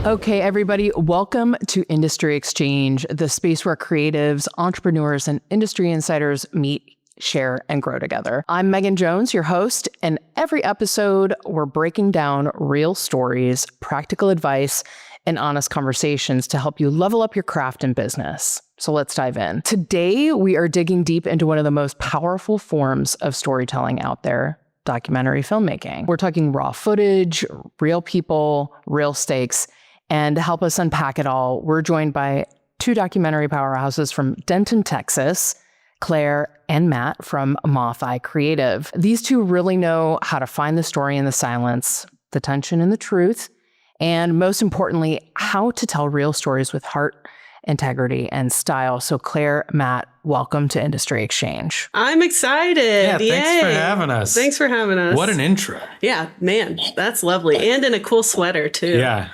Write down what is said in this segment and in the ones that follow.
Okay, everybody, welcome to Industry Exchange, the space where creatives, entrepreneurs, and industry insiders meet, share, and grow together. I'm Megan Jones, your host, and every episode, we're breaking down real stories, practical advice, and honest conversations to help you level up your craft and business. So let's dive in. Today, we are digging deep into one of the most powerful forms of storytelling out there, documentary filmmaking. We're talking raw footage, real people, real stakes. And to help us unpack it all, we're joined by two documentary powerhouses from Denton, Texas, Claire and Matt from Moth Eye Creative. These two really know how to find the story in the silence, the tension in the truth, and most importantly, how to tell real stories with heart, integrity, and style. So Claire, Matt, welcome to Industry Exchange. I'm excited. Yeah, thanks for having us. Thanks for having us. What an intro. Yeah, man, that's lovely. And in a cool sweater too. Yeah.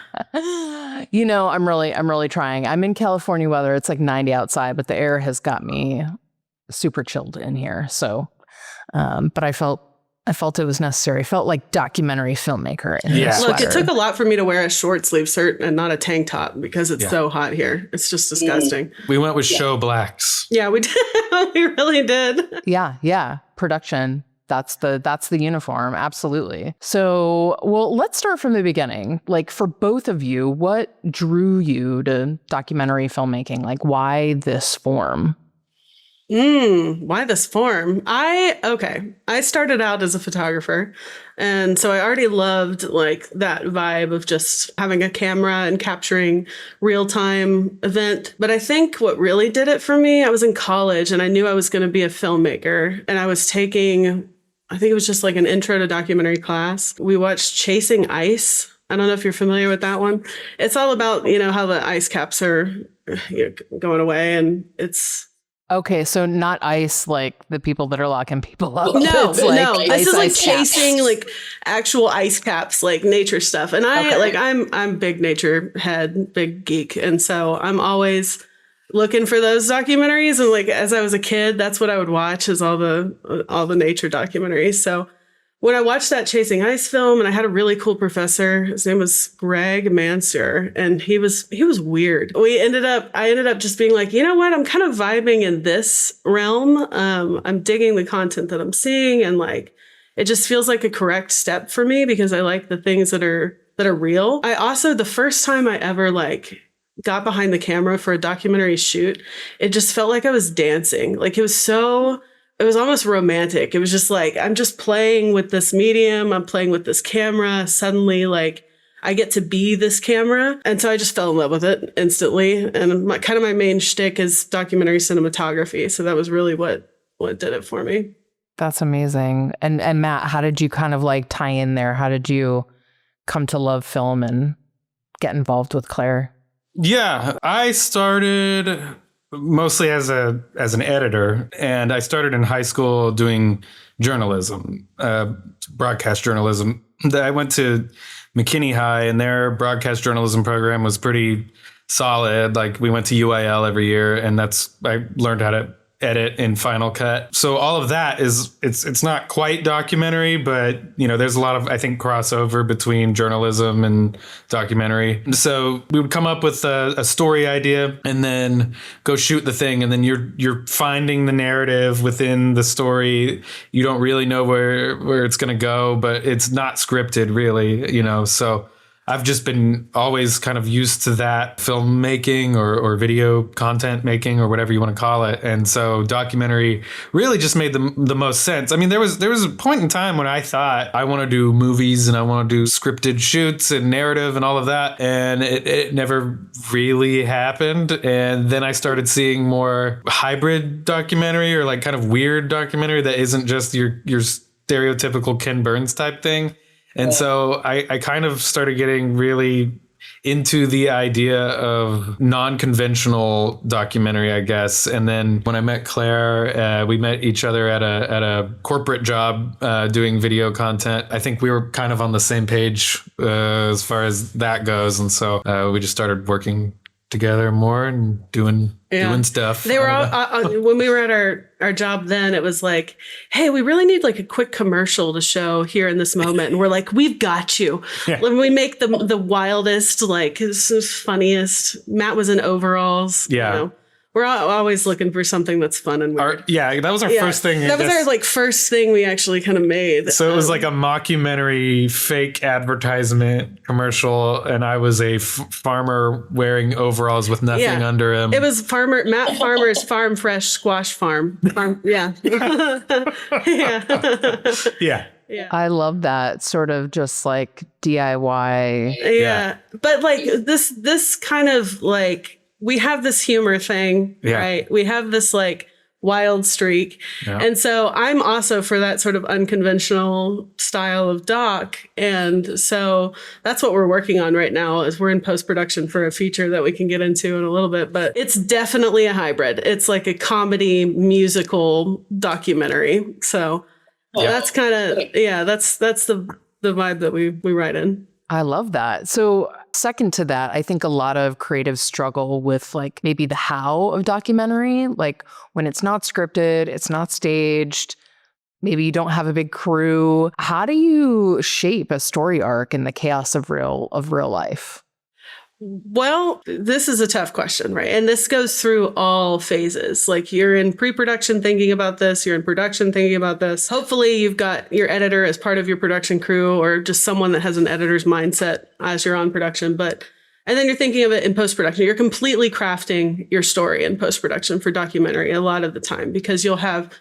You know, I'm really trying. I'm in California weather. It's like 90 outside, but the air has got me super chilled in here. So, but I felt it was necessary. I felt like documentary filmmaker in a sweater. Look, it took a lot for me to wear a short sleeve shirt and not a tank top because it's so hot here. It's just disgusting. We went with show blacks. Yeah, we did. We really did. Yeah. Production. That's the uniform. Absolutely. So, well, let's start from the beginning. Like for both of you, what drew you to documentary filmmaking? Like why this form? Why this form? I started out as a photographer. And so I already loved like that vibe of just having a camera and capturing real-time event. But I think what really did it for me, I was in college and I knew I was going to be a filmmaker. And I was taking, I think it was just like an intro to documentary class. We watched Chasing Ice. I don't know if you're familiar with that one. It's all about, how the ice caps are going away, and it's... Okay, so not ice like the people that are locking people up. No, it's like no. This is like chasing caps. like actual ice caps, like nature stuff. And I'm big nature head, big geek, and so I'm always looking for those documentaries. And like as I was a kid, that's what I would watch, is all the nature documentaries. So when I watched that Chasing Ice film, and I had a really cool professor, his name was Greg Mansur, and he was weird. I ended up just being like, you know what? I'm kind of vibing in this realm. I'm digging the content that I'm seeing, and like, it just feels like a correct step for me because I like the things that are real. I also, the first time I ever like got behind the camera for a documentary shoot, it just felt like I was dancing. Like it was almost romantic. It was just like, I'm just playing with this medium. I'm playing with this camera. Suddenly, like, I get to be this camera. And so I just fell in love with it instantly. And my main shtick is documentary cinematography. So that was really what did it for me. That's amazing. And Matt, how did you kind of like tie in there? How did you come to love film and get involved with Claire? Yeah, I started mostly as an editor, and I started in high school doing journalism, broadcast journalism. I went to McKinney High, and their broadcast journalism program was pretty solid. Like we went to UIL every year, and I learned how to edit in Final Cut. So all of that it's not quite documentary, but there's a lot of, I think, crossover between journalism and documentary. So we would come up with a story idea and then go shoot the thing, and then you're finding the narrative within the story. You don't really know where it's going to go, but it's not scripted really, so I've just been always kind of used to that filmmaking or video content making or whatever you want to call it. And so documentary really just made the most sense. I mean, there was a point in time when I thought I want to do movies and I want to do scripted shoots and narrative and all of that. And it never really happened. And then I started seeing more hybrid documentary or like kind of weird documentary that isn't just your stereotypical Ken Burns type thing. And so I kind of started getting really into the idea of non-conventional documentary, I guess. And then when I met Claire, we met each other at a corporate job doing video content. I think we were kind of on the same page as far as that goes. And so we just started working together more and doing stuff. They were all, when we were at our job then, it was like, hey, we really need like a quick commercial to show here in this moment. And we're like, we've got you. Yeah. When we make the wildest, like funniest. Matt was in overalls. Yeah. You know. We're always looking for something that's fun and weird. That was our first thing. That was our like first thing we actually kind of made. So it was like a mockumentary fake advertisement commercial, and I was a farmer wearing overalls with nothing under him. It was Matt Farmer's Farm Fresh Squash Farm. Yeah. Yeah. Yeah. I love that sort of just like DIY. Yeah. But like this kind of like, we have this humor thing, right? We have this like wild streak. Yeah. And so I'm also for that sort of unconventional style of doc. And so that's what we're working on right now is we're in post-production for a feature that we can get into in a little bit, but it's definitely a hybrid. It's like a comedy musical documentary. So that's kind of, that's the vibe that we write in. I love that. So second to that, I think a lot of creatives struggle with like maybe the how of documentary, like when it's not scripted, it's not staged, maybe you don't have a big crew. How do you shape a story arc in the chaos of real life? Well, this is a tough question, right? And this goes through all phases. Like you're in pre-production thinking about this, you're in production thinking about this. Hopefully you've got your editor as part of your production crew or just someone that has an editor's mindset as you're on production. And then you're thinking of it in post-production. You're completely crafting your story in post-production for documentary a lot of the time because you'll have,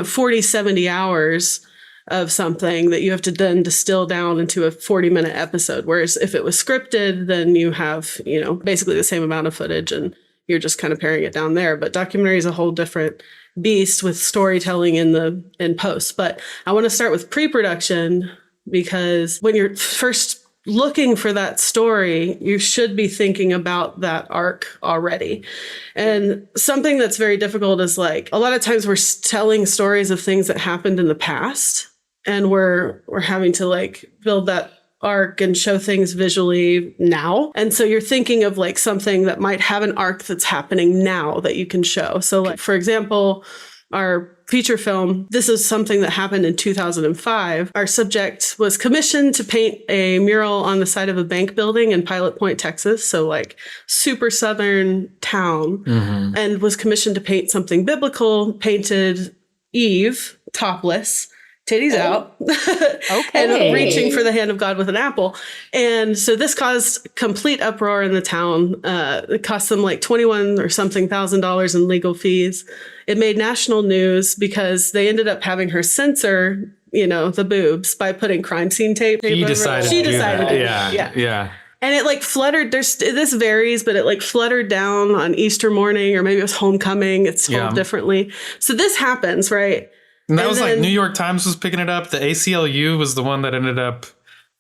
40, 70 hours of something that you have to then distill down into a 40-minute episode. Whereas if it was scripted, then you have, basically the same amount of footage and you're just kind of paring it down there. But documentary is a whole different beast with storytelling in post. But I want to start with pre-production because when you're first looking for that story, you should be thinking about that arc already. And something that's very difficult is like a lot of times we're telling stories of things that happened in the past. And we're having to like build that arc and show things visually now. And so you're thinking of like something that might have an arc that's happening now that you can show. So like, for example, our feature film, this is something that happened in 2005. Our subject was commissioned to paint a mural on the side of a bank building in Pilot Point, Texas. So like super southern town, and was commissioned to paint something biblical, painted Eve topless, titties out, and reaching for the hand of God with an apple. And so this caused complete uproar in the town. It cost them like $21 or something thousand in legal fees. It made national news because they ended up having her censor, the boobs by putting crime scene tape. She decided to do that. Yeah. And it like fluttered. This varies, but it like fluttered down on Easter morning, or maybe it was homecoming. It's told differently. So this happens, right? And that was like New York Times was picking it up. The ACLU was the one that ended up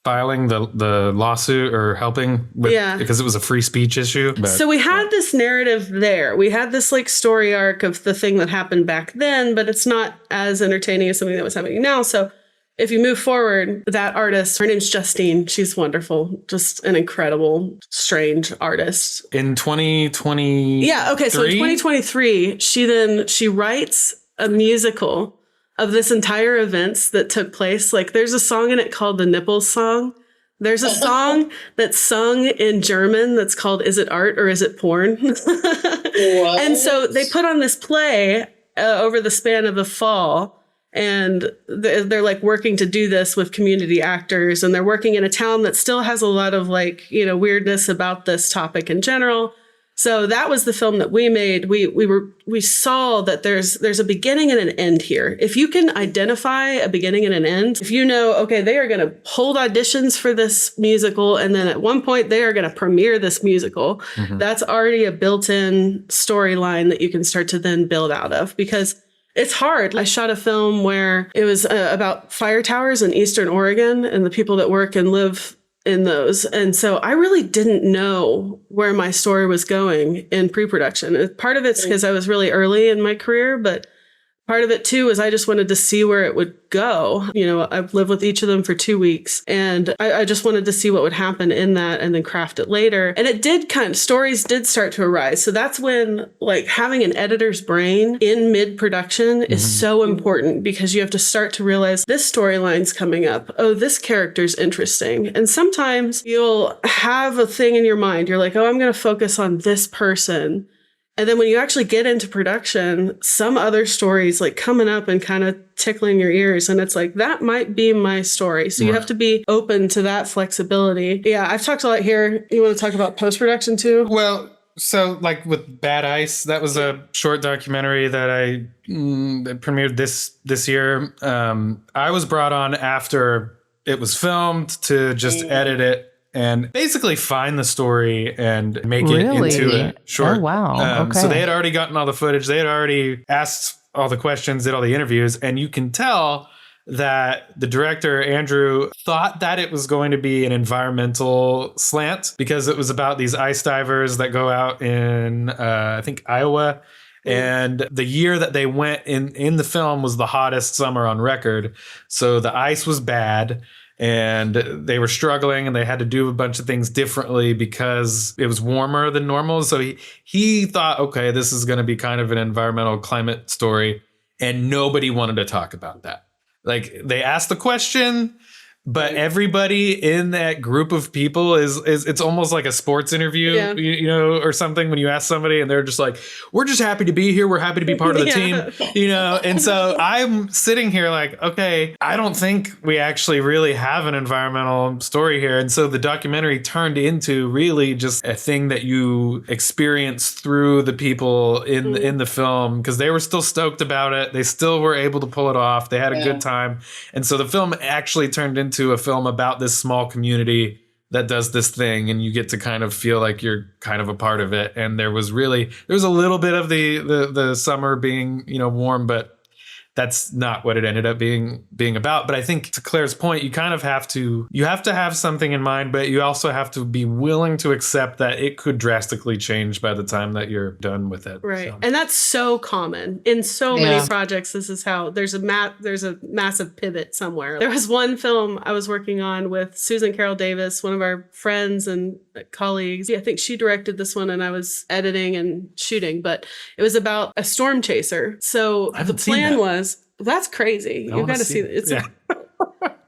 filing the lawsuit or helping with because it was a free speech issue. So we had this narrative there. We had this like story arc of the thing that happened back then, but it's not as entertaining as something that was happening now. So if you move forward, that artist, her name's Justine. She's wonderful. Just an incredible, strange artist. In 2020. Yeah. Okay. So in 2023, she writes a musical of this entire events that took place. Like there's a song in it called the Nipples Song. There's a song that's sung in German that's called Is It Art or Is It Porn? And so they put on this play over the span of a fall. And they're like working to do this with community actors. And they're working in a town that still has a lot of like, weirdness about this topic in general. So that was the film that we made. We saw that there's a beginning and an end here. If you can identify a beginning and an end, if okay, they are going to hold auditions for this musical, and then at one point they are going to premiere this musical, that's already a built-in storyline that you can start to then build out of, because it's hard. I shot a film where it was about fire towers in Eastern Oregon and the people that work and live in those. And so I really didn't know where my story was going in pre-production. Part of it's because I was really early in my career, but part of it too was I just wanted to see where it would go. You know, I've lived with each of them for 2 weeks, and I just wanted to see what would happen in that and then craft it later. And it did stories did start to arise. So that's when like having an editor's brain in mid-production is so important, because you have to start to realize this storyline's coming up. Oh, this character's interesting. And sometimes you'll have a thing in your mind. You're like, oh, I'm going to focus on this person. And then when you actually get into production, some other stories like coming up and kind of tickling your ears. And it's like, that might be my story. So you have to be open to that flexibility. Yeah, I've talked a lot here. You want to talk about post-production too? Well, so like with Bad Ice, that was a short documentary that I that premiered this year. I was brought on after it was filmed to just edit it and basically find the story and make it into a short. Oh, wow. Okay. So they had already gotten all the footage. They had already asked all the questions, did all the interviews. And you can tell that the director, Andrew, thought that it was going to be an environmental slant because it was about these ice divers that go out in, I think, Iowa. And the year that they went in the film was the hottest summer on record. So the ice was bad. And they were struggling and they had to do a bunch of things differently because it was warmer than normal. So he thought, okay, this is going to be kind of an environmental climate story. And nobody wanted to talk about that. Like they asked the question, but everybody in that group of people is it's almost like a sports interview, you know, or something when you ask somebody and they're just like, we're just happy to be here. We're happy to be part of the team, you know? And so I'm sitting here like, okay, I don't think we actually really have an environmental story here. And so the documentary turned into really just a thing that you experience through the people in the film, because they were still stoked about it. They still were able to pull it off. They had a good time. And so the film actually turned into a film about this small community that does this thing, and you get to kind of feel like you're kind of a part of it. And there was a little bit of the summer being, you know, warm, but that's not what it ended up being about. But I think to Claire's point, you kind of have to have something in mind, but you also have to be willing to accept that it could drastically change by the time that you're done with it. Right. So. And that's so common in so many projects. This is how there's a massive pivot somewhere. There was one film I was working on with Susan Carroll Davis, one of our friends and colleagues. I think she directed this one and I was editing and shooting, but it was about a storm chaser. So the plan was, that's crazy. You've got to see it.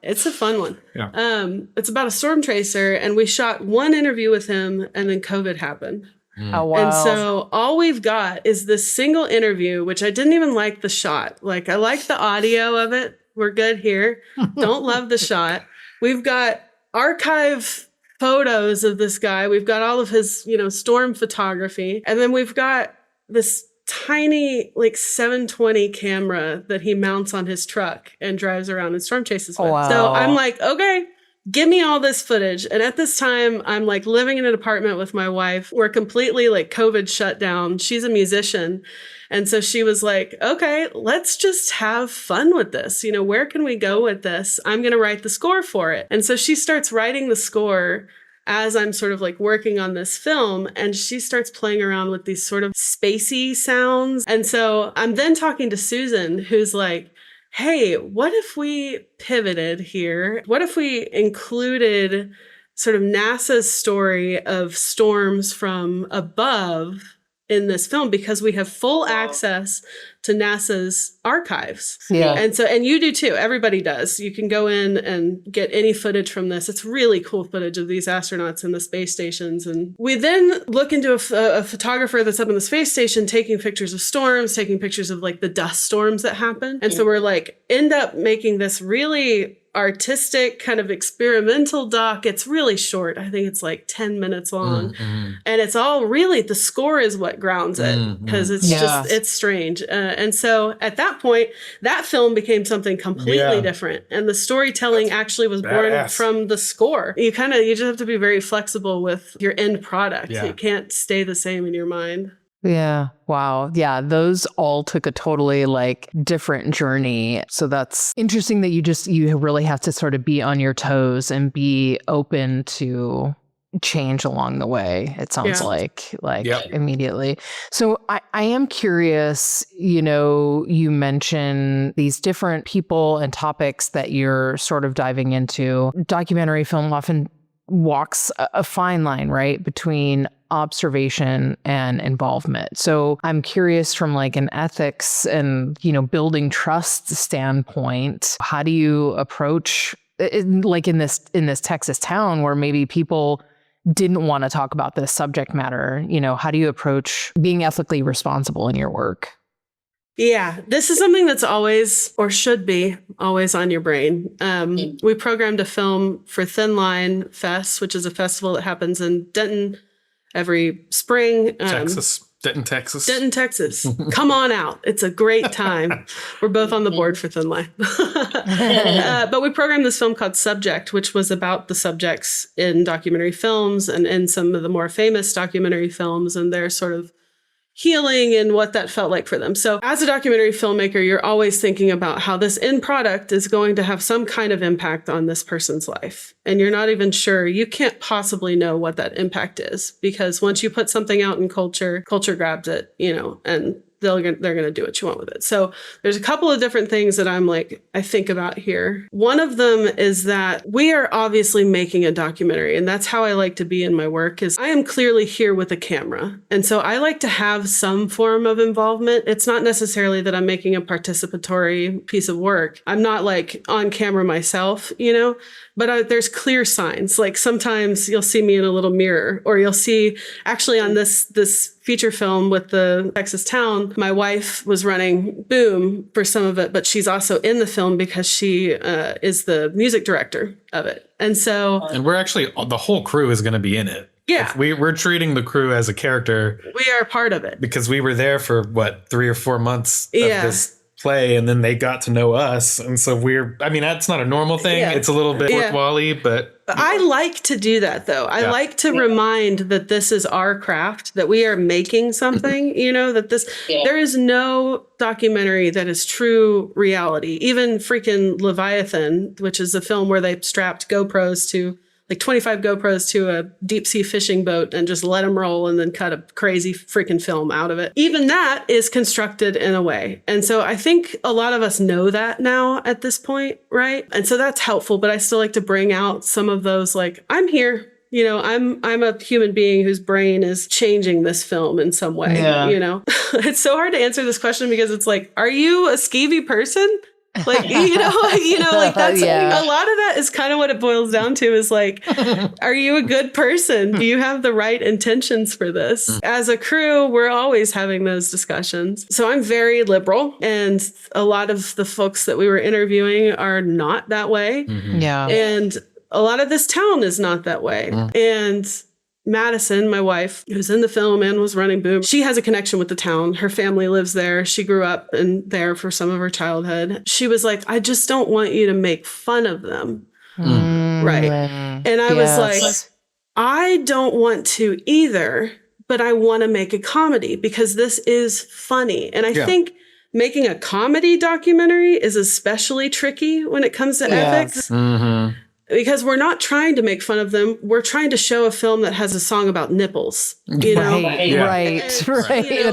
It's a fun one. Yeah. It's about a storm chaser, and we shot one interview with him, and then COVID happened. Oh, wow. And so all we've got is this single interview, which I didn't even like the shot. Like, I like the audio of it. We're good here. Don't love the shot. We've got archive photos of this guy. We've got all of his, you know, storm photography. And then we've got this tiny like 720 camera that he mounts on his truck and drives around and storm chases with. Wow. So I'm like, okay, give me all this footage. And at this time, I'm like living in an apartment with my wife. We're completely like COVID shut down. She's a musician. And so she was like, okay, let's just have fun with this. You know, where can we go with this? I'm going to write the score for it. And so she starts writing the score as I'm sort of like working on this film, and she starts playing around with these sort of spacey sounds. And so I'm then talking to Susan, who's like, hey, what if we pivoted here? What if we included sort of NASA's story of storms from above in this film, because we have full access to NASA's archives. Yeah. And you do too. Everybody does. You can go in and get any footage from this. It's really cool footage of these astronauts in the space stations. And we then look into a photographer that's up in the space station taking pictures of storms, taking pictures of like the dust storms that happen. And so we're like, end up making this really artistic kind of experimental doc. It's really short. I think it's like 10 minutes long. Mm-hmm. And it's all really, the score is what grounds it, because it's just, it's strange. And so at that point, that film became something completely different. And the storytelling actually was born from the score. You just have to be very flexible with your end product. Yeah. It can't stay the same in your mind. Yeah. Wow. Yeah. Those all took a totally like different journey. So that's interesting that you really have to sort of be on your toes and be open to change along the way, it sounds like Yep. immediately. So I am curious, you mention these different people and topics that you're sort of diving into. Documentary film often walks a fine line, right, between observation and involvement. So I'm curious from like an ethics and, building trust standpoint, how do you approach like in this Texas town where maybe people didn't want to talk about this subject matter, how do you approach being ethically responsible in your work? Yeah, this is something that's always, or should be, always on your brain. We programmed a film for Thin Line Fest, which is a festival that happens in Denton every spring. Denton, Texas. Denton, Texas. Come on out. It's a great time. We're both on the board for Thin Line. But we programmed this film called Subject, which was about the subjects in documentary films and in some of the more famous documentary films and their sort of healing and what that felt like for them. So as a documentary filmmaker, you're always thinking about how this end product is going to have some kind of impact on this person's life. And you're not even sure, you can't possibly know what that impact is, because once you put something out in culture grabs it, and they're going to do what you want with it. So there's a couple of different things that I think about here. One of them is that we are obviously making a documentary, and that's how I like to be in my work, is I am clearly here with a camera. And so I like to have some form of involvement. It's not necessarily that I'm making a participatory piece of work. I'm not like on camera myself, but there's clear signs. Like sometimes you'll see me in a little mirror, or you'll see actually on this feature film with the Texas town, my wife was running boom for some of it, but she's also in the film because she is the music director of it. And we're actually, the whole crew is going to be in it. Yeah. We're treating the crew as a character. We are part of it. Because we were there for 3 or 4 months of this play, and then they got to know us. And so that's not a normal thing. Yeah. It's a little bit fourth wall-y, but I like to do that though. I like to remind that this is our craft, that we are making something, that there is no documentary that is true reality. Even freaking Leviathan, which is a film where they strapped GoPros to 25 GoPros to a deep sea fishing boat and just let them roll and then cut a crazy freaking film out of it. Even that is constructed in a way. And so I think a lot of us know that now at this point, right? And so that's helpful, but I still like to bring out some of those, I'm here. I'm a human being whose brain is changing this film in some way, It's so hard to answer this question because it's like, are you a skeevy person? That's a lot of that is kind of what it boils down to is are you a good person? Do you have the right intentions for this? As a crew, we're always having those discussions. So I'm very liberal, and a lot of the folks that we were interviewing are not that way. Mm-hmm. Yeah. And a lot of this town is not that way. And Madison, my wife, who's in the film and was running Boom, she has a connection with the town. Her family lives there. She grew up there for some of her childhood. She was like, I just don't want you to make fun of them. Right. And I was like, I don't want to either, but I want to make a comedy because this is funny. And I think making a comedy documentary is especially tricky when it comes to ethics. Mm-hmm. Because we're not trying to make fun of them. We're trying to show a film that has a song about nipples. Right. At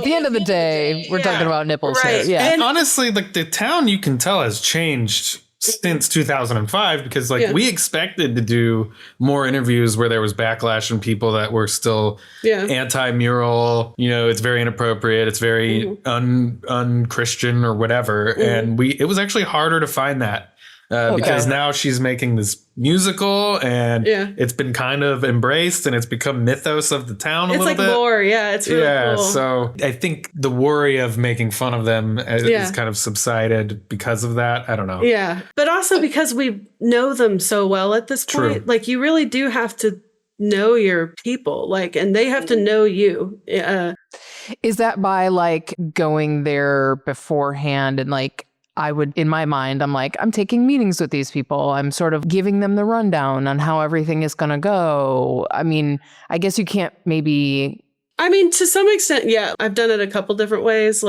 the end of the day, we're talking about nipples here. Yeah. And honestly, the town, you can tell, has changed since 2005 because we expected to do more interviews where there was backlash and people that were still anti-mural. It's very inappropriate. It's very un-Christian or whatever. And it was actually harder to find that. Because now she's making this musical and it's been kind of embraced and it's become mythos of the town a little bit. It's like lore. Yeah, it's really cool. So I think the worry of making fun of them is kind of subsided because of that. I don't know. Yeah. But also because we know them so well at this point. True. You really do have to know your people, and they have to know you. Is that by going there beforehand and I would, in my mind, I'm taking meetings with these people. I'm sort of giving them the rundown on how everything is going to go. I mean, I guess you can't maybe. I mean, to some extent, yeah. I've done it a couple different ways.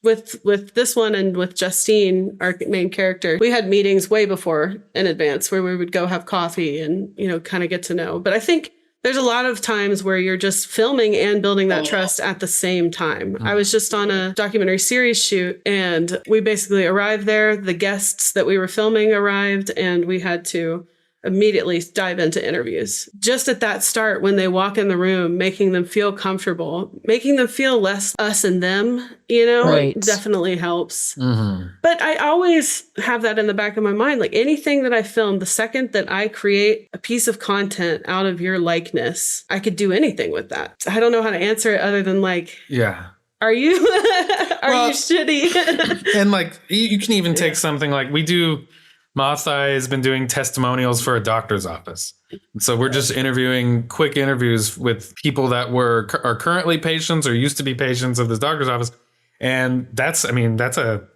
With this one and with Justine, our main character, we had meetings way before in advance where we would go have coffee and, kind of get to know. But I think there's a lot of times where you're just filming and building that trust at the same time. I was just on a documentary series shoot, and we basically arrived there. The guests that we were filming arrived, and we had to immediately dive into interviews. Just at that start, when they walk in the room, making them feel comfortable, making them feel less us and them, Right. definitely helps. But I always have that in the back of my mind. Like anything that I film, the second that I create a piece of content out of your likeness, I could do anything with that. I don't know how to answer it other than like, are you you shitty? And like, you can even take something like we do. Moth Eye has been doing testimonials for a doctor's office. So we're just interviewing quick interviews with people that are currently patients or used to be patients of this doctor's office. And that's a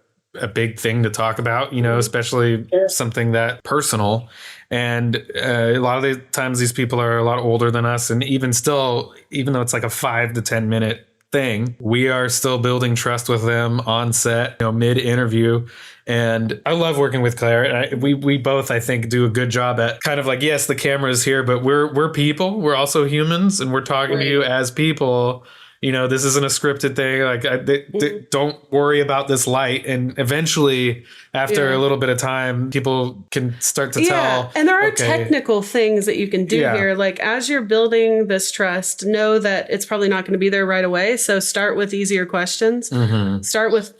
big thing to talk about, especially something that personal. And a lot of the times these people are a lot older than us. And even though it's like a 5 to 10 minute thing, we are still building trust with them on set, mid interview. And I love working with Claire. And we both, I think, do a good job at kind of like, yes, the camera is here, but we're people. We're also humans, and we're talking to you as people. This isn't a scripted thing. Like, don't worry about this light. And eventually, after a little bit of time, people can start to tell. And there are technical things that you can do here. Like, as you're building this trust, know that it's probably not going to be there right away. So start with easier questions. Start with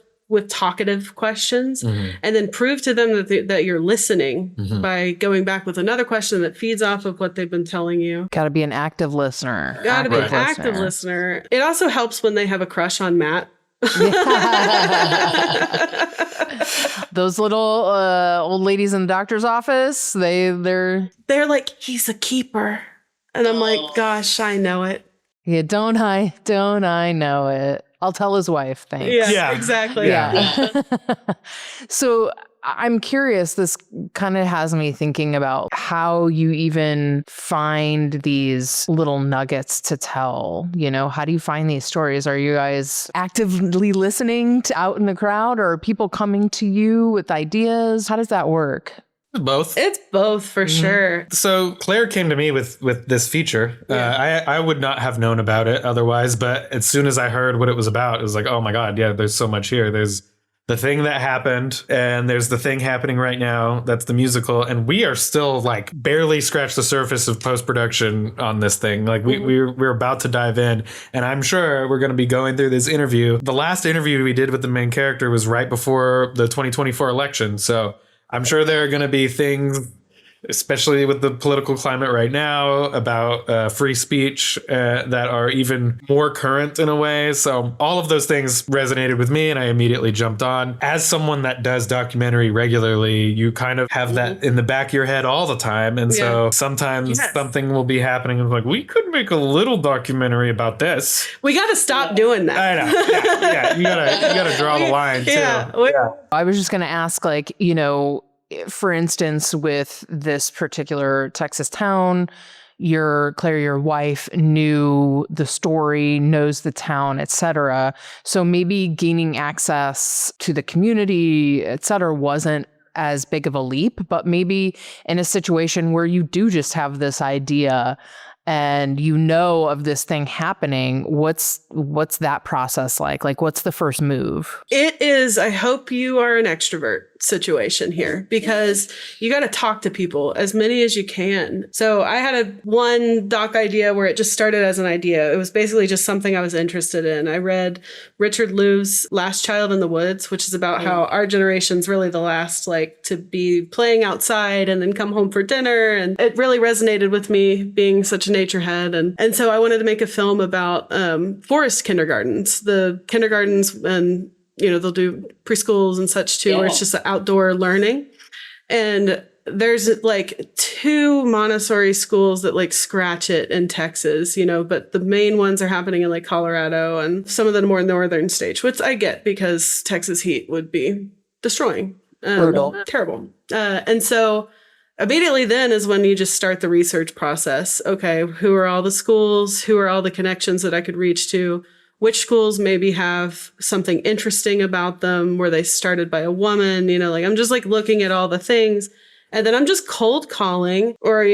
talkative questions, and then prove to them that you're listening by going back with another question that feeds off of what they've been telling you. Got to be an active listener. Got to be an active listener. It also helps when they have a crush on Matt. Those little old ladies in the doctor's office, they're like, he's a keeper. And I'm like, gosh, I know it. Yeah, don't I know it. I'll tell his wife, thanks. Yeah, exactly. Yeah. So I'm curious, this kind of has me thinking about how you even find these little nuggets to tell. How do you find these stories? Are you guys actively listening to out in the crowd, or are people coming to you with ideas? How does that work? Both. It's both for sure. So Claire came to me with this feature. I would not have known about it otherwise, but as soon as I heard what it was about, it was like, oh my God, yeah, there's so much here. There's the thing that happened, and there's the thing happening right now. That's the musical. And we are still like barely scratched the surface of post-production on this thing. Like we're about to dive in, and I'm sure we're going to be going through this interview. The last interview we did with the main character was right before the 2024 election. So I'm sure there are going to be things, especially with the political climate right now, about free speech that are even more current in a way. So all of those things resonated with me, and I immediately jumped on. As someone that does documentary regularly, you kind of have that in the back of your head all the time. And so sometimes something will be happening and like, we could make a little documentary about this. We got to stop doing that. I know. Yeah. You gotta draw the line too. I was just going to ask, like, for instance, with this particular Texas town, Claire, your wife, knew the story, knows the town, etc. So maybe gaining access to the community, etc., wasn't as big of a leap, but maybe in a situation where you do just have this idea and of this thing happening, what's that process like? Like, what's the first move? It is, I hope you are an extrovert situation here, because you got to talk to people, as many as you can. So I had one doc idea where it just started as an idea. It was basically just something I was interested in. I read Richard Lou's Last Child in the Woods, which is about how our generation's really the last, like, to be playing outside and then come home for dinner. And it really resonated with me, being such a nature head. And so I wanted to make a film about forest kindergartens, the kindergartens, and they'll do preschools and such too, where it's just outdoor learning. And there's like 2 Montessori schools that like scratch it in Texas, but the main ones are happening in like Colorado and some of the more northern states, which I get because Texas heat would be destroying. Brutal. Terrible. And so immediately then is when you just start the research process. Okay, who are all the schools? Who are all the connections that I could reach to? Which schools maybe have something interesting about them? Were they started by a woman? I'm just like looking at all the things. And then I'm just cold calling or,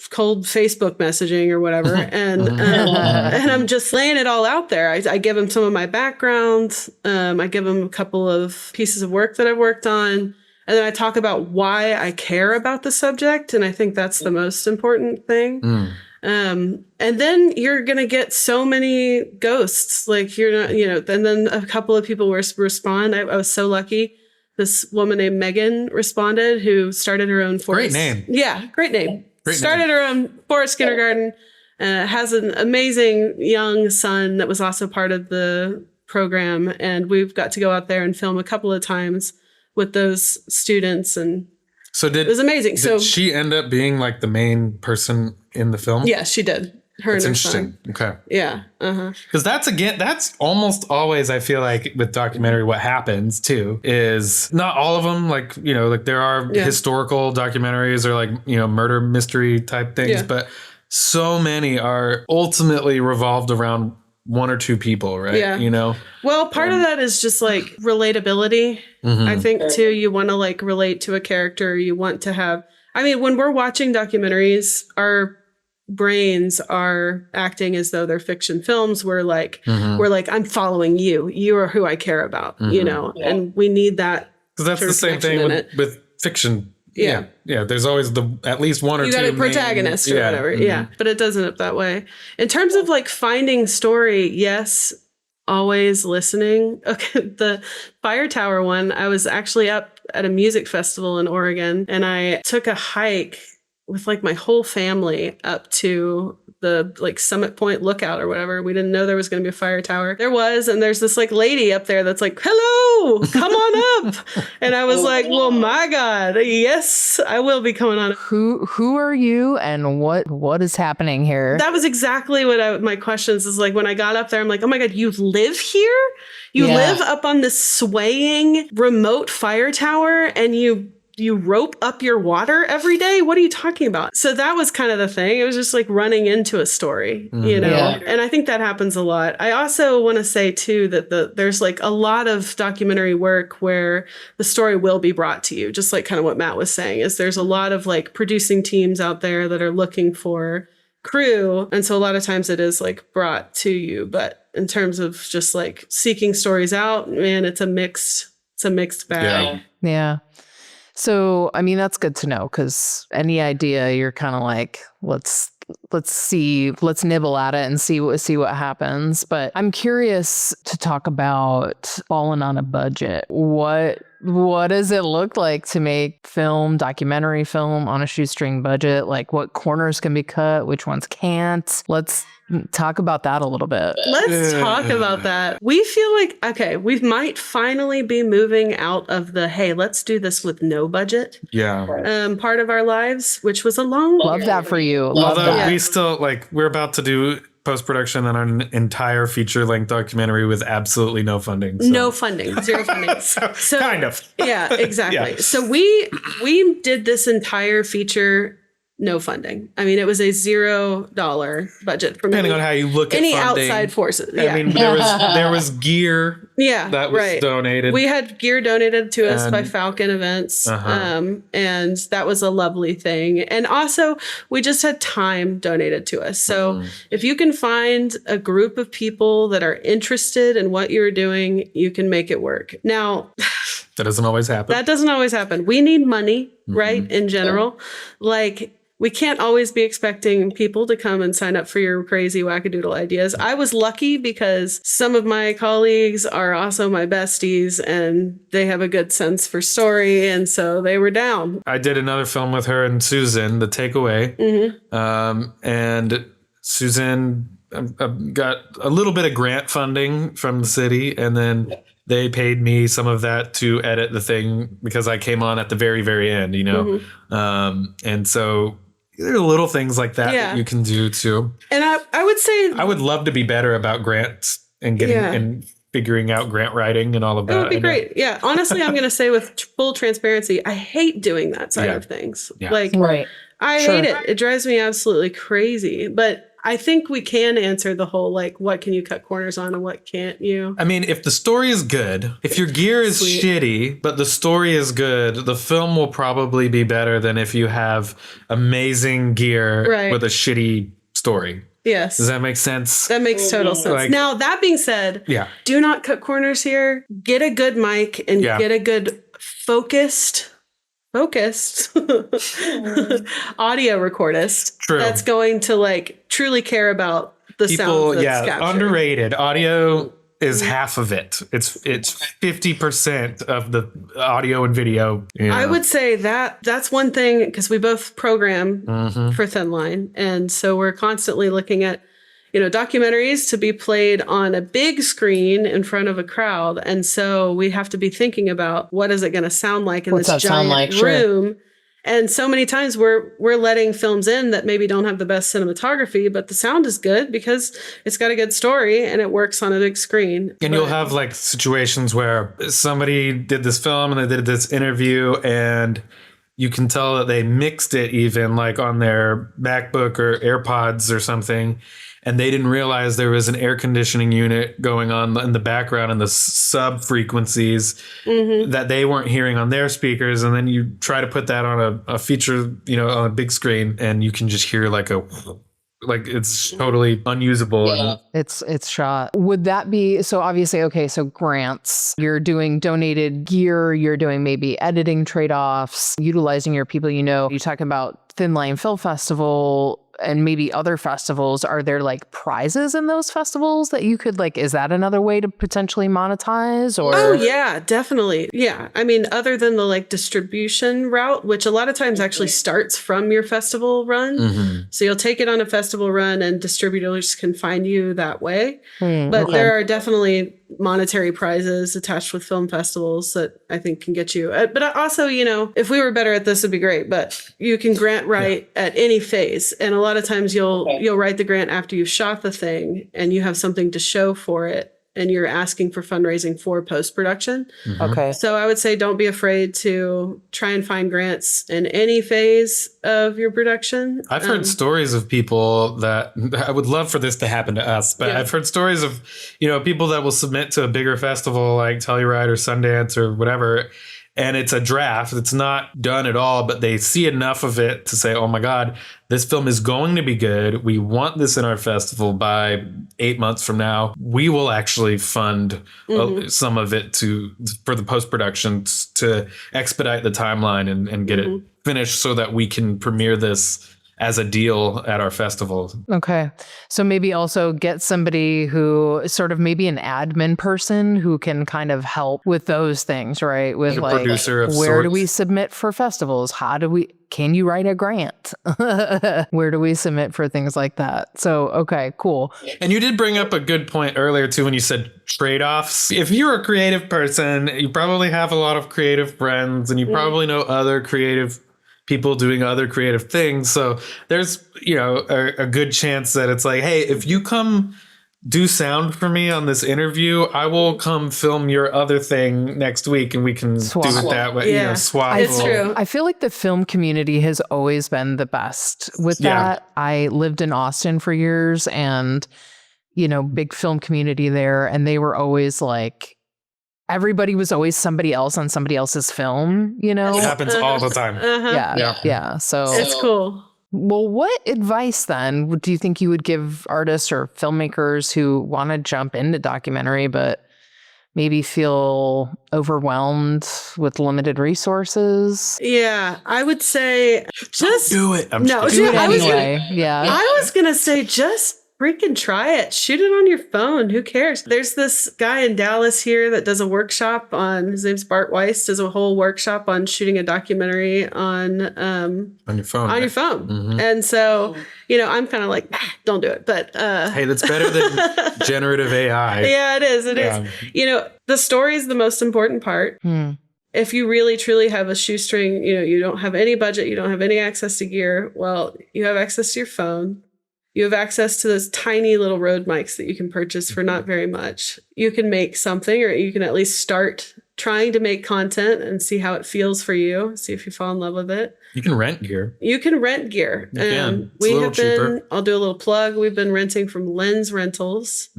cold Facebook messaging or whatever. And I'm just laying it all out there. I give them some of my background. I give them a couple of pieces of work that I've worked on. And then I talk about why I care about the subject. And I think that's the most important thing. And then you're going to get so many ghosts. Like you're not, and then a couple of people respond. I was so lucky. This woman named Megan responded, who started her own forest. Great name. Yeah, great name. Started her own forest kindergarten. Has an amazing young son that was also part of the program. And we've got to go out there and film a couple of times with those students. And it was amazing. Did she end up being like the main person in the film? Yeah, she did. That's interesting. Okay. Yeah. Because that's almost always, I feel like with documentary, what happens too is not all of them, like there are historical documentaries or like, murder mystery type things, but so many are ultimately revolved around one or two people, right? Yeah. Well, part of that is just like relatability. I think too, you want to like relate to a character. You want to have, when we're watching documentaries, our brains are acting as though they're fiction films. We're like, I'm following you. You are who I care about, and we need that. Because that's the same thing with fiction. Yeah. There's always at least one or two. You got a protagonist or whatever. Yeah. But it doesn't up that way. In terms of like finding story, yes, always listening. Okay. The Fire Tower one, I was actually up at a music festival in Oregon and I took a hike with like my whole family up to the like Summit Point Lookout or whatever. We didn't know there was going to be a fire tower. There was, and there's this like lady up there that's like, hello, come on up. And I was like, well, my God, yes, I will be coming on. Who are you and what is happening here? That was exactly what my questions is like. When I got up there, I'm like, oh my God, you live here? You live up on this swaying remote fire tower and you rope up your water every day? What are you talking about? So that was kind of the thing. It was just like running into a story, And I think that happens a lot. I also want to say too that there's like a lot of documentary work where the story will be brought to you, just like kind of what Matt was saying, is there's a lot of like producing teams out there that are looking for crew. And so a lot of times it is like brought to you. But in terms of just like seeking stories out, man, it's a mixed bag. Yeah. So, that's good to know because any idea you're kind of like, let's nibble at it and see what happens. But I'm curious to talk about falling on a budget. What does it look like to make documentary film on a shoestring budget? Like what corners can be cut, which ones can't? Let's talk about that a little bit. Let's talk about that. We feel like, okay, we might finally be moving out of the, hey, let's do this with no budget. Yeah. Part of our lives, which was a long. Love that for you. Although we still we're about to do post-production on an entire feature-length documentary with absolutely no funding. So. No funding, zero funding. so kind of. Yeah, exactly. Yeah. So we did this entire feature. No funding. It was a $0 budget from depending on how you look at any funding. Outside forces. Yeah. There was gear. That was donated. We had gear donated to us by Falcon Events, and that was a lovely thing. And also, we just had time donated to us. So if you can find a group of people that are interested in what you're doing, you can make it work. Now. That doesn't always happen. We need money, right? In general, we can't always be expecting people to come and sign up for your crazy wackadoodle ideas. I was lucky because some of my colleagues are also my besties and they have a good sense for story. And so they were down. I did another film with her and Susan, The Takeaway. And Susan got a little bit of grant funding from the city. And then they paid me some of that to edit the thing because I came on at the very, very end, And so there are little things like that you can do too. And I would say I would love to be better about grants and getting and figuring out grant writing and all of that. That would be great. Yeah. Honestly, I'm going to say with full transparency, I hate doing that side of things. Right. I hate it. It drives me absolutely crazy. But I think we can answer the whole, like, what can you cut corners on and what can't you? I mean, if the story is good, if your gear is shitty, but the story is good, the film will probably be better than if you have amazing gear with a shitty story. Yes. Does that make sense? That makes total sense. Like, now, that being said, do not cut corners here. Get a good mic and get a good focused audio recordist that's going to like truly care about the sound that's captured. Underrated. Audio is half of it. It's 50% of the audio and video. I would say that's one thing, because we both program for Thin Line, and so we're constantly looking at documentaries to be played on a big screen in front of a crowd, and so we have to be thinking about what is it going to sound like in this giant room. Sure. And so many times we're letting films in that maybe don't have the best cinematography, but the sound is good because it's got a good story and it works on a big screen. And you'll have like situations where somebody did this film and they did this interview, and you can tell that they mixed it even like on their MacBook or AirPods or something, and they didn't realize there was an air conditioning unit going on in the background and the sub frequencies that they weren't hearing on their speakers. And then you try to put that on a feature, on a big screen, and you can just hear like it's totally unusable. Yeah. It's shot. Would that be, so obviously, okay, so grants, you're doing donated gear, you're doing maybe editing trade-offs, utilizing your people, you talk about Thin Line Film Festival and maybe other festivals. Are there like prizes in those festivals that you could is that another way to potentially monetize? Or Oh yeah, definitely. Yeah. I mean, other than the distribution route, which a lot of times actually starts from your festival run. So you'll take it on a festival run and distributors can find you that way. But there are definitely monetary prizes attached with film festivals that I think can get you. But also, if we were better at this, it'd be great. But you can grant write at any phase, and a lot of times you'll write the grant after you've shot the thing and you have something to show for it, and you're asking for fundraising for post-production. Okay. So I would say don't be afraid to try and find grants in any phase of your production. I've heard stories of people that, I would love for this to happen to us, but I've heard stories of, people that will submit to a bigger festival like Telluride or Sundance or whatever, and it's a draft. It's not done at all, but they see enough of it to say, oh my God, this film is going to be good. We want this in our festival by 8 months from now. We will actually fund some of it for the post-production to expedite the timeline and get it finished so that we can premiere this as a deal at our festival. Okay. So maybe also get somebody who sort of maybe an admin person who can kind of help with those things, right? With a producer of where do sorts. we submit for festivals? Can you write a grant? Where do we submit for things like that? So, okay, cool. And you did bring up a good point earlier too when you said trade-offs. If you're a creative person, you probably have a lot of creative friends and you probably know other creative people doing other creative things. So there's, a good chance that it's like, hey, if you come do sound for me on this interview, I will come film your other thing next week and we can do it that way, swap. It's true. I feel like the film community has always been the best with that. I lived in Austin for years and, big film community there. And they were always like, everybody was always somebody else on somebody else's film, It happens all the time. Yeah. So it's cool. Well, what advice then do you think you would give artists or filmmakers who want to jump into documentary, but maybe feel overwhelmed with limited resources? Yeah, I would say just do it. Do it anyway. I was going to say just freaking try it. Shoot it on your phone. Who cares? There's this guy in Dallas here that does a workshop his name's Bart Weiss, does a whole workshop on shooting a documentary on your phone. On your phone. And so, I'm kind of like, don't do it. But hey, that's better than generative AI. Yeah, it is. It is. The story is the most important part. If you really truly have a shoestring, you don't have any budget, you don't have any access to gear, well, you have access to your phone. You have access to those tiny little Rode mics that you can purchase for not very much. You can make something, or you can at least start trying to make content and see how it feels for you. See if you fall in love with it. You can rent gear. You can rent gear. You can. It's We a little have been, cheaper. I'll do a little plug. We've been renting from Lens Rentals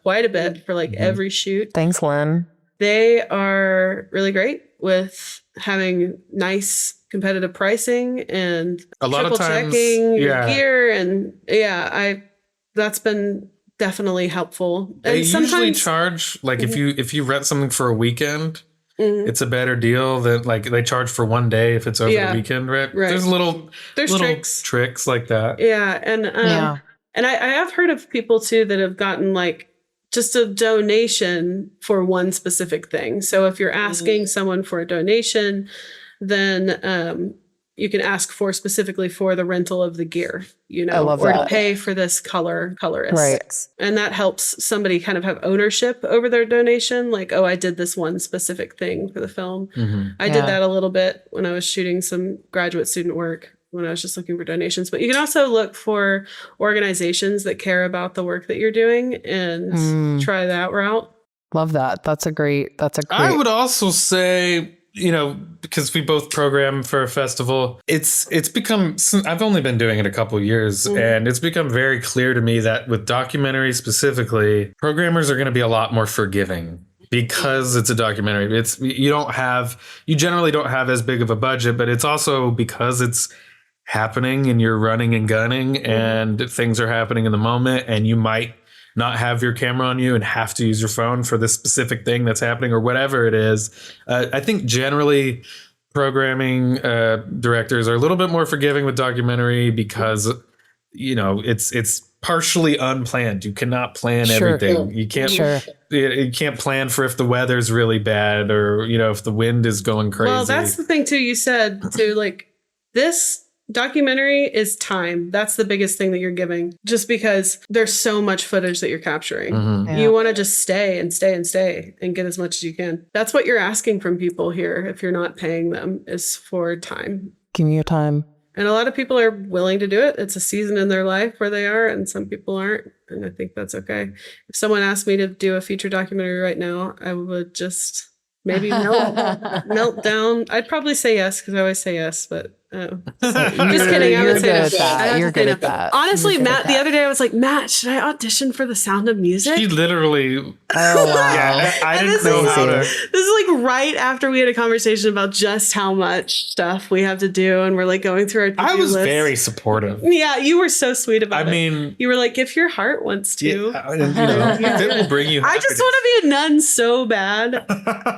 quite a bit for like every shoot. Thanks, Lynn. They are really great with having nice competitive pricing and A lot of triple times, checking your yeah. gear. And that's been definitely helpful. They And usually sometimes charge, like if you rent something for a weekend, it's a better deal than like they charge for one day if it's over the weekend, right? Right. There's little tricks like that. Yeah. And I have heard of people too that have gotten like just a donation for one specific thing. So if you're asking someone for a donation, then you can ask for specifically for the rental of the gear, you know, or to pay for this colorist. Right. And that helps somebody kind of have ownership over their donation. Like, oh, I did this one specific thing for the film. I did that a little bit when I was shooting some graduate student work, when I was just looking for donations. But you can also look for organizations that care about the work that you're doing and try that route. Love that. That's a great. I would also say, you know, because we both program for a festival, it's become, I've only been doing it a couple of years, and it's become very clear to me that with documentaries specifically, programmers are going to be a lot more forgiving because it's a documentary. You generally don't have as big of a budget, but it's also because it's happening and you're running and gunning and things are happening in the moment, and you might not have your camera on you and have to use your phone for this specific thing that's happening or whatever it is. I think generally programming directors are a little bit more forgiving with documentary because, you know, it's partially unplanned. You cannot plan everything. You can't you can't plan for if the weather's really bad or, you know, if the wind is going crazy. Well, that's the thing too. You said too, like, this documentary is time. That's the biggest thing that you're giving, just because there's so much footage that you're capturing. You want to just stay and get as much as you can. That's what you're asking from people here. If you're not paying them, is for time. Give me your time. And a lot of people are willing to do it. It's a season in their life where they are, and some people aren't. And I think that's okay. If someone asked me to do a feature documentary right now, I would just maybe melt down. I'd probably say yes, because I always say yes, but just kidding. I would say that. You're good at that. Honestly, Matt, the other day I was like, Matt, should I audition for The Sound of Music? She literally. Oh, wow. Yeah, I didn't know how to. This is like right after we had a conversation about just how much stuff we have to do, and we're like going through our to-do I was list. very supportive. Yeah, you were so sweet about it. I mean, you were like, if your heart wants to. Yeah, you know, if it will bring you I just want to be a nun so bad.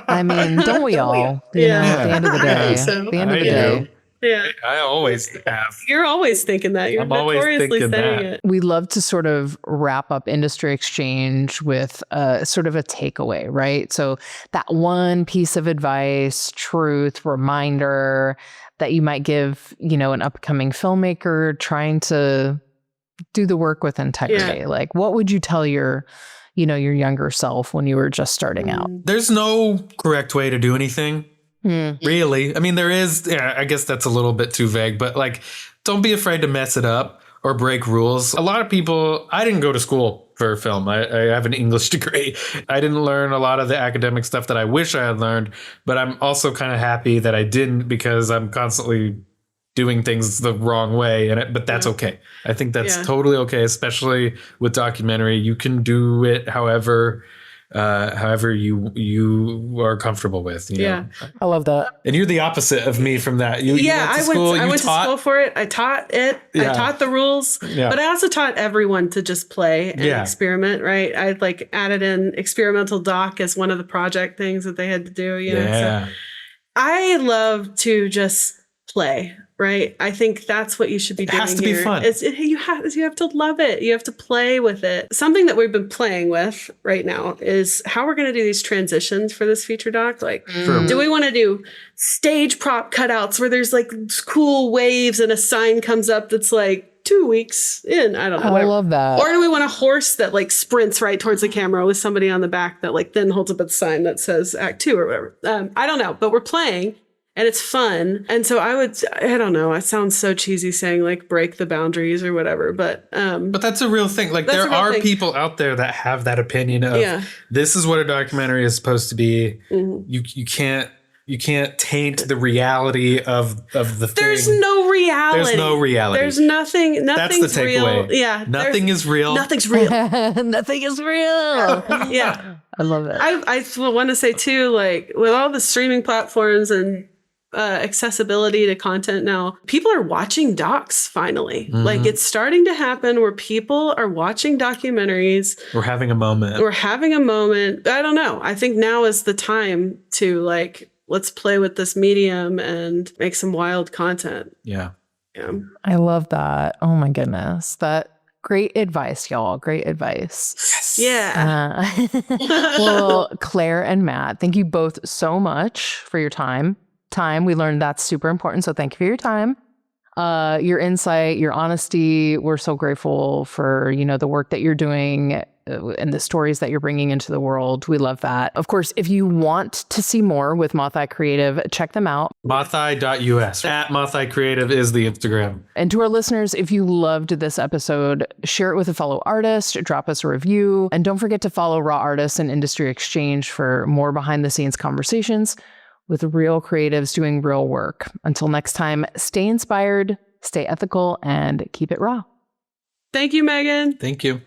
I mean, don't we all? You know, at the end of the day. So. At the end of the day. Yeah. I always have. You're always thinking that. You're notoriously saying it. We love to sort of wrap up Industry Exchange with sort of a takeaway, right? So that one piece of advice, truth, reminder that you might give, you know, an upcoming filmmaker trying to do the work with integrity. Yeah. Like, what would you tell your younger self when you were just starting out? There's no correct way to do anything. Really. I mean, there is, I guess that's a little bit too vague, but like, don't be afraid to mess it up or break rules. A lot of people, I didn't go to school for film. I have an English degree. I didn't learn a lot of the academic stuff that I wish I had learned, but I'm also kind of happy that I didn't, because I'm constantly doing things the wrong way. But that's okay. I think that's totally okay, especially with documentary. You can do it however you are comfortable with, you know? I love that. And you're the opposite of me from that. You went to school, I went to school for it. I taught it. I taught the rules, but I also taught everyone to just play and experiment, right? I like added in experimental doc as one of the project things that they had to do, you know? So I love to just play. Right. I think that's what you should be doing. It has to be fun. You have to love it. You have to play with it. Something that we've been playing with right now is how we're going to do these transitions for this feature doc. Like, do we want to do stage prop cutouts where there's like cool waves and a sign comes up that's like 2 weeks in? I don't know. I love that. Or do we want a horse that like sprints right towards the camera with somebody on the back that like then holds up a sign that says Act 2 or whatever? I don't know. But we're playing. and it's fun. And so I don't know, it sounds so cheesy saying like break the boundaries or whatever, but that's a real thing. Like there are people out there that have that opinion of this is what a documentary is supposed to be. You can't taint the reality of the thing. There's no reality. There's no reality. There's nothing. Nothing's That's the takeaway. Real. Yeah. Nothing is real. Nothing's real. Nothing is real. Yeah. I love it. I want to say too, like with all the streaming platforms and accessibility to content now, people are watching docs finally. Like it's starting to happen where people are watching documentaries. We're having a moment. I don't know. I think now is the time to like, let's play with this medium and make some wild content. Yeah. I love that. Oh my goodness. Great advice, y'all. Great advice. Yes. Yeah. Well, Claire and Matt, thank you both so much for your time. We learned that's super important. So thank you for your time, your insight, your honesty. We're so grateful for, the work that you're doing and the stories that you're bringing into the world. We love that. Of course, if you want to see more with Moth Eye Creative, check them out. motheye.us. At Moth Eye Creative is the Instagram. And to our listeners, if you loved this episode, share it with a fellow artist, drop us a review, and don't forget to follow RAWartists and Industry Exchange for more behind the scenes conversations with real creatives doing real work. Until next time, stay inspired, stay ethical, and keep it raw. Thank you, Megan. Thank you.